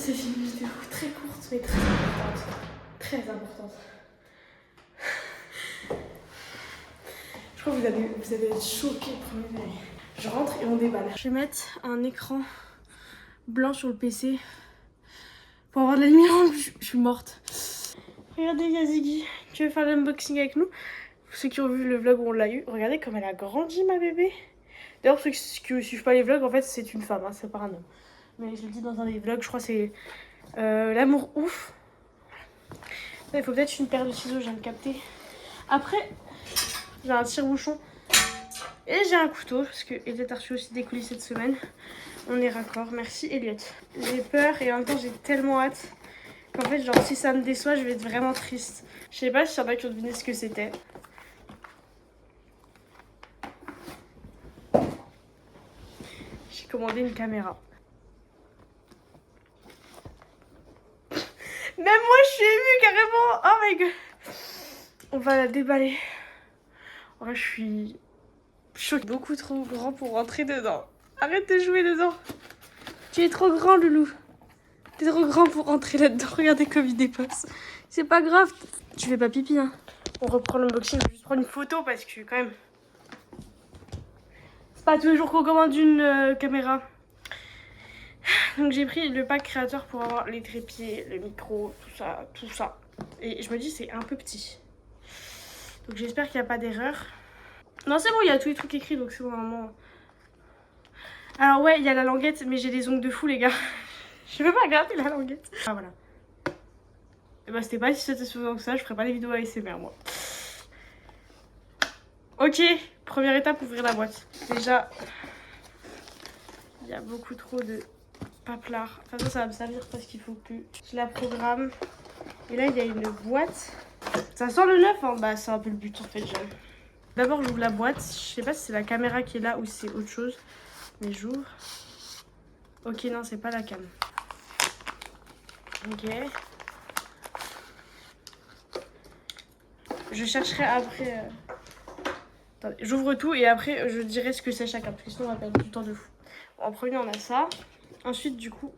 c'est une vidéo très courte mais très importante. Très importante. Je crois que vous allez être choqués premier degré. Je rentre et on déballe. Je vais mettre un écran blanc sur le PC pour avoir de la lumière. Je suis morte. Regardez, il y a Ziggy qui veut faire l'unboxing avec nous. Pour ceux qui ont vu le vlog où on l'a eu, regardez comme elle a grandi, ma bébé. D'ailleurs, pour ceux qui ne suivent pas les vlogs, en fait, c'est une femme, hein, c'est pas un homme. Mais je le dis dans un des vlogs, je crois que c'est l'amour ouf. Il faut peut-être une paire de ciseaux, je viens de capter. Après, j'ai un tire-bouchon et j'ai un couteau parce que Elliot a reçu aussi des colis cette semaine. On est raccord, merci Elliot. J'ai peur et en même temps j'ai tellement hâte qu'en fait genre si ça me déçoit je vais être vraiment triste. Je sais pas s'il y en a qui ont deviné ce que c'était. J'ai commandé une caméra. Même moi je suis émue carrément. Oh my god. On va la déballer. En vrai je suis choquée. Beaucoup trop grand pour rentrer dedans. Arrête de jouer dedans. Tu es trop grand, Loulou. T'es trop grand pour rentrer là-dedans. Regardez comme il dépasse. C'est pas grave. Tu fais pas pipi, hein. On reprend l'unboxing. Je vais juste prendre une photo parce que quand même... C'est pas tous les jours qu'on commande une caméra. Donc j'ai pris le pack créateur pour avoir les trépieds, le micro, tout ça. Et je me dis c'est un peu petit. Donc j'espère qu'il n'y a pas d'erreur. Non c'est bon, il y a tous les trucs écrits donc c'est bon normalement. Alors ouais, il y a la languette, mais j'ai des ongles de fou les gars. Je veux pas regarder la languette. Ah voilà. Et bah c'était pas si satisfaisant que ça, je ferai pas des vidéos ASMR moi. Ok, première étape, ouvrir la boîte. Déjà, il y a beaucoup trop de paplard. Enfin ça va me servir parce qu'il faut que je la programme. Et là il y a une boîte. Ça sent le neuf, hein. Bah c'est un peu le but en fait j'aime. D'abord j'ouvre la boîte, je sais pas si c'est la caméra qui est là ou si c'est autre chose. Mais j'ouvre. Ok non c'est pas la cam. Ok. Je chercherai après... Attendez, j'ouvre tout et après je dirai ce que c'est chacun parce que sinon on va perdre du temps de fou. Bon, en premier on a ça. Ensuite du coup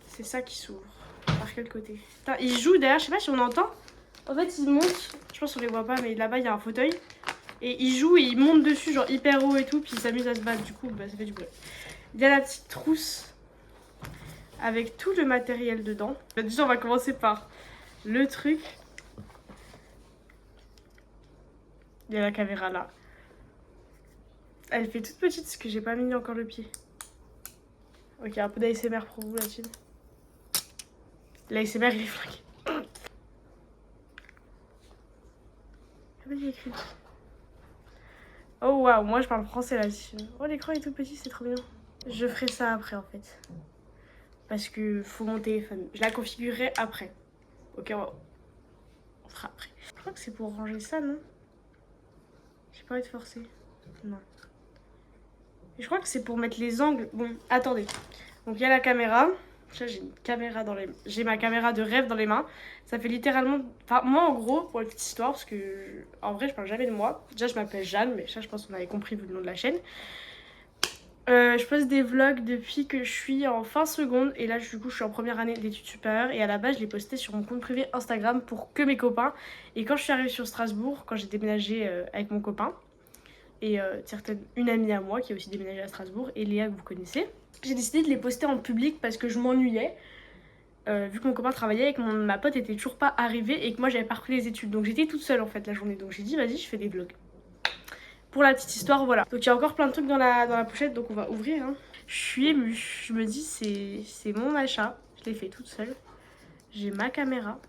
c'est ça qui s'ouvre. Par quel côté? Putain, il joue derrière, je sais pas si on entend. En fait il monte, je pense qu'on les voit pas mais là-bas il y a un fauteuil. Et il joue et il monte dessus genre hyper haut et tout. Puis il s'amuse à se battre du coup bah, ça fait du bruit. Il y a la petite trousse avec tout le matériel dedans. Déjà on va commencer par le truc. Il y a la caméra là. Elle fait toute petite parce que j'ai pas mis encore le pied. Ok, un peu d'ASMR pour vous là-dessus. L'ASMR il est flingué. Il y a écrit. Oh waouh, moi je parle français là-dessus. Oh l'écran est tout petit, c'est trop bien. Je ferai ça après en fait. Parce que faut mon téléphone. Je la configurerai après. Ok, on fera après. Je crois que c'est pour ranger ça, non? J'ai pas envie de forcer. Non. Et je crois que c'est pour mettre les angles. Bon, attendez. Donc il y a la caméra. Là, j'ai une caméra dans les... J'ai ma caméra de rêve dans les mains. Ça fait littéralement... Enfin, moi, en gros, pour une petite histoire, parce que... En vrai, je parle jamais de moi. Déjà, je m'appelle Jeanne, mais ça, je pense qu'on avait compris vu le nom de la chaîne. Je poste des vlogs depuis que je suis en fin seconde. Et là, du coup, je suis en première année d'études supérieures. Et à la base, je l'ai posté sur mon compte privé Instagram pour que mes copains. Et quand je suis arrivée sur Strasbourg, quand j'ai déménagé avec mon copain, et une amie à moi qui a aussi déménagé à Strasbourg, et Léa que vous connaissez, j'ai décidé de les poster en public parce que je m'ennuyais. Vu que mon copain travaillait et que ma pote était toujours pas arrivée et que moi j'avais pas repris les études. Donc j'étais toute seule en fait la journée. Donc j'ai dit vas-y je fais des vlogs. Pour la petite histoire, voilà. Donc il y a encore plein de trucs dans la pochette donc on va ouvrir. Hein. Je suis émue. Je me dis c'est mon achat. Je l'ai fait toute seule. J'ai ma caméra.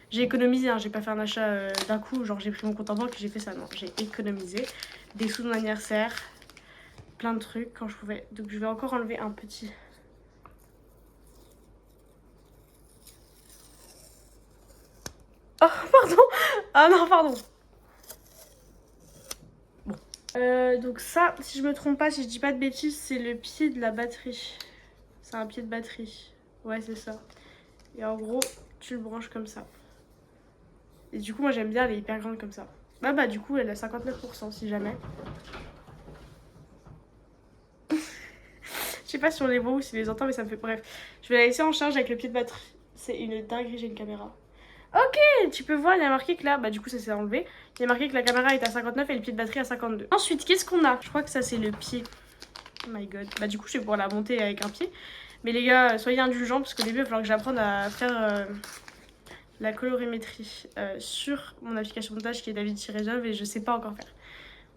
J'ai économisé, hein. J'ai pas fait un achat d'un coup, genre j'ai pris mon compte en banque et j'ai fait ça. Non, j'ai économisé. Des sous de mon anniversaire. Plein de trucs quand je pouvais. Donc je vais encore enlever un petit... Oh pardon. Ah non pardon. Bon. Donc ça, si je me trompe pas, si je dis pas de bêtises, c'est le pied de la batterie. C'est un pied de batterie. Ouais c'est ça. Et en gros, tu le branches comme ça. Et du coup moi j'aime bien, elle est hyper grande comme ça. Bah du coup elle a 59% si jamais. Je sais pas si on les voit ou si on les entend, mais ça me fait bref. Je vais la laisser en charge avec le pied de batterie. C'est une dinguerie, j'ai une caméra. Ok, tu peux voir, il y a marqué que là, bah du coup ça s'est enlevé. Il y a marqué que la caméra est à 59 et le pied de batterie à 52. Ensuite, qu'est-ce qu'on a? Je crois que ça c'est le pied. Oh my god. Bah du coup je vais pouvoir la monter avec un pied. Mais les gars, soyez indulgents parce qu'au début il va falloir que j'apprenne à faire la colorimétrie sur mon application de montage qui est David-Jove et je sais pas encore faire.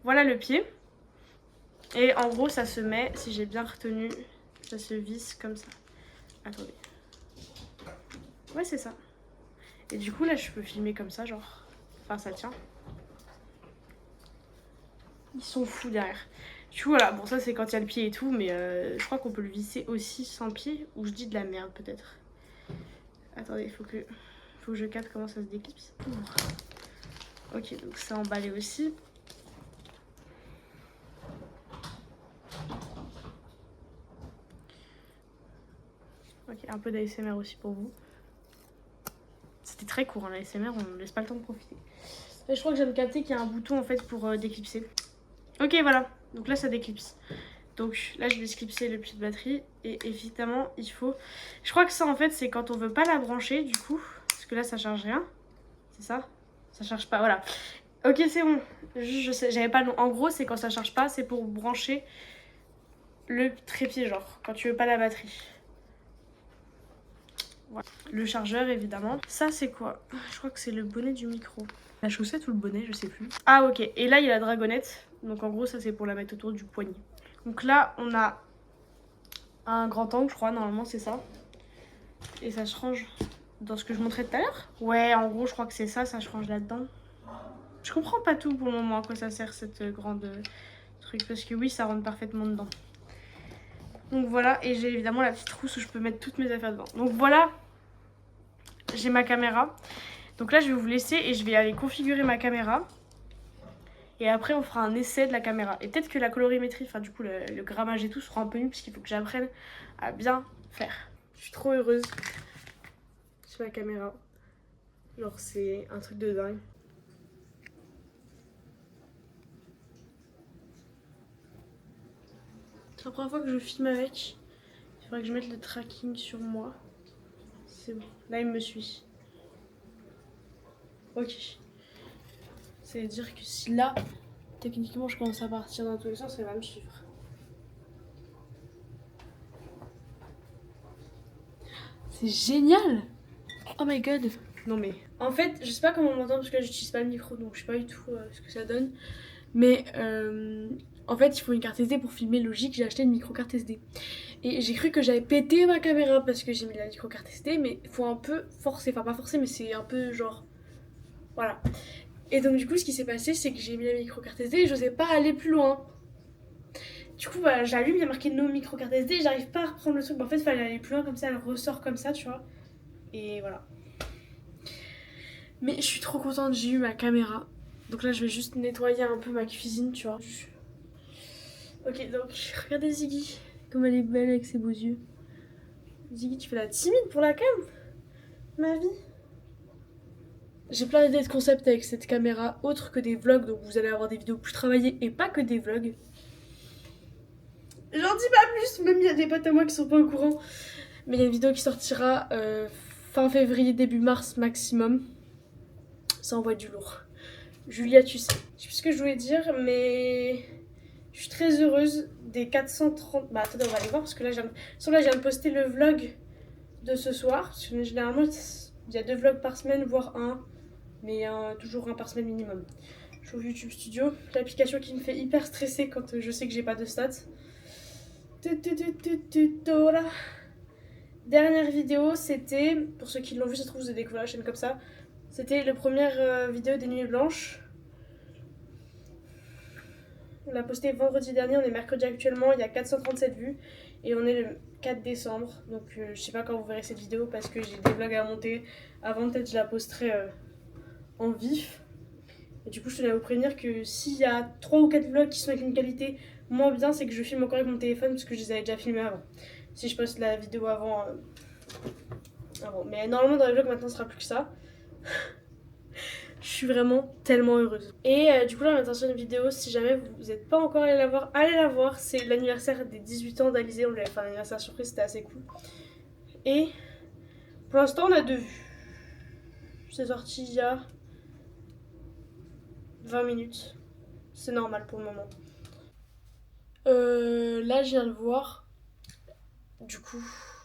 Voilà le pied. Et en gros ça se met, si j'ai bien retenu, ça se visse comme ça. Attendez. Ouais c'est ça. Et du coup là je peux filmer comme ça genre. Enfin ça tient. Ils sont fous derrière. Du coup voilà, bon ça c'est quand il y a le pied et tout, mais je crois qu'on peut le visser aussi sans pied. Ou je dis de la merde peut-être. Attendez, faut que je capte comment ça se déclipse. Ok, donc c'est emballé aussi. Ok, un peu d'ASMR aussi pour vous. C'était très court hein, l'ASMR, on ne laisse pas le temps de profiter. Et je crois que j'ai capté qu'il y a un bouton en fait pour déclipser. Ok voilà, donc là ça déclipse. Donc là je vais clipser le pied de batterie et évidemment il faut... Je crois que ça en fait c'est quand on veut pas la brancher du coup. Parce que là ça charge rien. C'est ça? Ça charge pas, voilà. Ok c'est bon, je sais, j'avais pas le nom. En gros c'est quand ça charge pas, c'est pour brancher le trépied genre, quand tu veux pas la batterie. Voilà. Le chargeur évidemment. Ça c'est quoi? Je crois que c'est le bonnet du micro. La chaussette ou le bonnet, je sais plus. Ah ok, et là il y a la dragonnette. Donc en gros ça c'est pour la mettre autour du poignet. Donc là on a un grand angle je crois, normalement c'est ça. Et ça se range dans ce que je montrais tout à l'heure. Ouais en gros je crois que c'est ça, ça se range là-dedans. Je comprends pas tout pour le moment à quoi ça sert cette grande truc. Parce que oui ça rentre parfaitement dedans. Donc voilà, et j'ai évidemment la petite trousse où je peux mettre toutes mes affaires dedans. Donc voilà, j'ai ma caméra. Donc là je vais vous laisser et je vais aller configurer ma caméra. Et après on fera un essai de la caméra. Et peut-être que la colorimétrie, enfin du coup le grammage et tout sera un peu nul parce qu'il faut que j'apprenne à bien faire. Je suis trop heureuse sur la caméra. Genre c'est un truc de dingue. C'est la première fois que je filme avec. Il faudrait que je mette le tracking sur moi. C'est bon. Là il me suit. Ok. Ça veut dire que si là, techniquement je commence à partir dans tous les sens, elle va me suivre. C'est génial! Oh my god! Non mais, en fait, je sais pas comment on m'entend parce que là j'utilise pas le micro donc je sais pas du tout ce que ça donne. Mais en fait, il faut une carte SD pour filmer, logique, j'ai acheté une micro carte SD. Et j'ai cru que j'avais pété ma caméra parce que j'ai mis la micro carte SD, mais il faut un peu forcer, enfin pas forcer, mais c'est un peu genre. Voilà. Et donc du coup ce qui s'est passé c'est que j'ai mis la micro carte SD et j'osais pas aller plus loin. Du coup bah, j'allume, il y a marqué no micro carte SD et j'arrive pas à reprendre le truc. Bah, en fait il fallait aller plus loin comme ça, elle ressort comme ça tu vois. Et voilà. Mais je suis trop contente, j'ai eu ma caméra. Donc là je vais juste nettoyer un peu ma cuisine tu vois. Ok donc regardez Ziggy, comme elle est belle avec ses beaux yeux. Ziggy tu fais la timide pour la cam. Ma vie. J'ai plein d'idées de concept avec cette caméra, autre que des vlogs, donc vous allez avoir des vidéos plus travaillées et pas que des vlogs. J'en dis pas plus, même il y a des potes à moi qui sont pas au courant. Mais il y a une vidéo qui sortira fin février, début mars maximum. Ça envoie du lourd. Julia, tu sais. Je sais plus ce que je voulais dire, mais je suis très heureuse des 430... Bah attendez, on va aller voir parce que là, je viens de poster le vlog de ce soir. Parce que généralement, il y a 2 vlogs par semaine, voire un. Mais toujours un par semaine minimum. Je trouve YouTube Studio, l'application qui me fait hyper stresser quand je sais que j'ai pas de stats. Dernière vidéo, c'était, pour ceux qui l'ont vu, ça se trouve vous avez découvert la chaîne comme ça. C'était la première vidéo des Nuits Blanches. On l'a posté vendredi dernier, on est mercredi actuellement, il y a 437 vues. Et on est le 4 décembre, donc je sais pas quand vous verrez cette vidéo parce que j'ai des vlogs à monter. Avant peut-être je la posterai en vif. Et du coup je tenais à vous prévenir que s'il y a 3 ou 4 vlogs qui sont avec une qualité moins bien, c'est que je filme encore avec mon téléphone parce que je les avais déjà filmés avant. Si je poste la vidéo avant. Mais normalement dans les vlogs maintenant ce sera plus que ça. Je suis vraiment tellement heureuse. Et du coup là, on va sortir une vidéo. Si jamais vous n'êtes pas encore allé la voir, allez la voir. C'est l'anniversaire des 18 ans d'Alizé. On lui avait fait un anniversaire surprise, c'était assez cool. Et pour l'instant, on a 2 vues. C'est sorti il y a 20 minutes. C'est normal pour le moment. Là, je viens de voir. Du coup,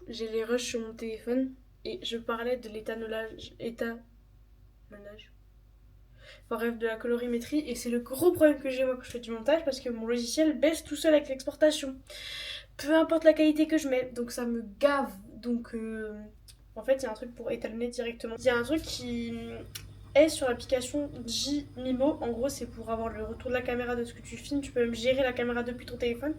j'ai les rushs sur mon téléphone. Et je parlais de l'étalonnage. Enfin bref, de la colorimétrie. Et c'est le gros problème que j'ai moi quand je fais du montage. Parce que mon logiciel baisse tout seul avec l'exportation. Peu importe la qualité que je mets. Donc ça me gave. Donc en fait, il y a un truc pour étalonner directement. Il y a un truc qui est sur l'application Jmimo. En gros, c'est pour avoir le retour de la caméra de ce que tu filmes. Tu peux même gérer la caméra depuis ton téléphone.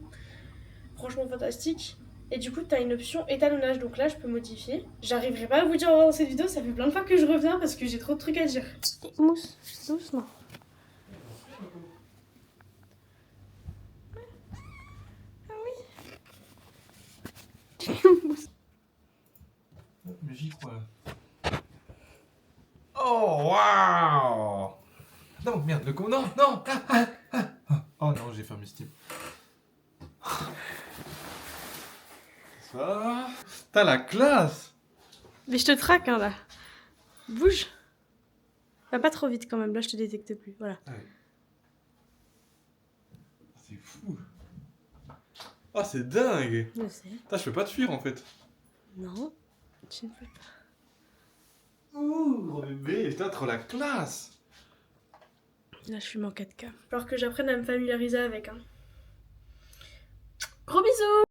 Franchement fantastique. Et du coup, tu as une option étalonnage. Donc là, je peux modifier. J'arriverai pas à vous dire au revoir dans cette vidéo. Ça fait plein de fois que je reviens parce que j'ai trop de trucs à dire. Mousse, doucement. Ah oui. Mais j'y crois. Oh, waouh! Non, merde, le con. Non, non! Oh non, j'ai fermé Steam. Ça. T'as la classe! Mais je te traque, hein, là. Bouge. Va pas trop vite quand même. Là, je te détecte plus. Voilà. Ouais. C'est fou. Ah, c'est dingue! Je sais. Putain, je peux pas te fuir en fait. Non, tu ne peux pas. Ouh, gros bébé, putain, trop la classe! Là, je suis en 4K. Alors que j'apprenne à me familiariser avec. Hein. Gros bisous!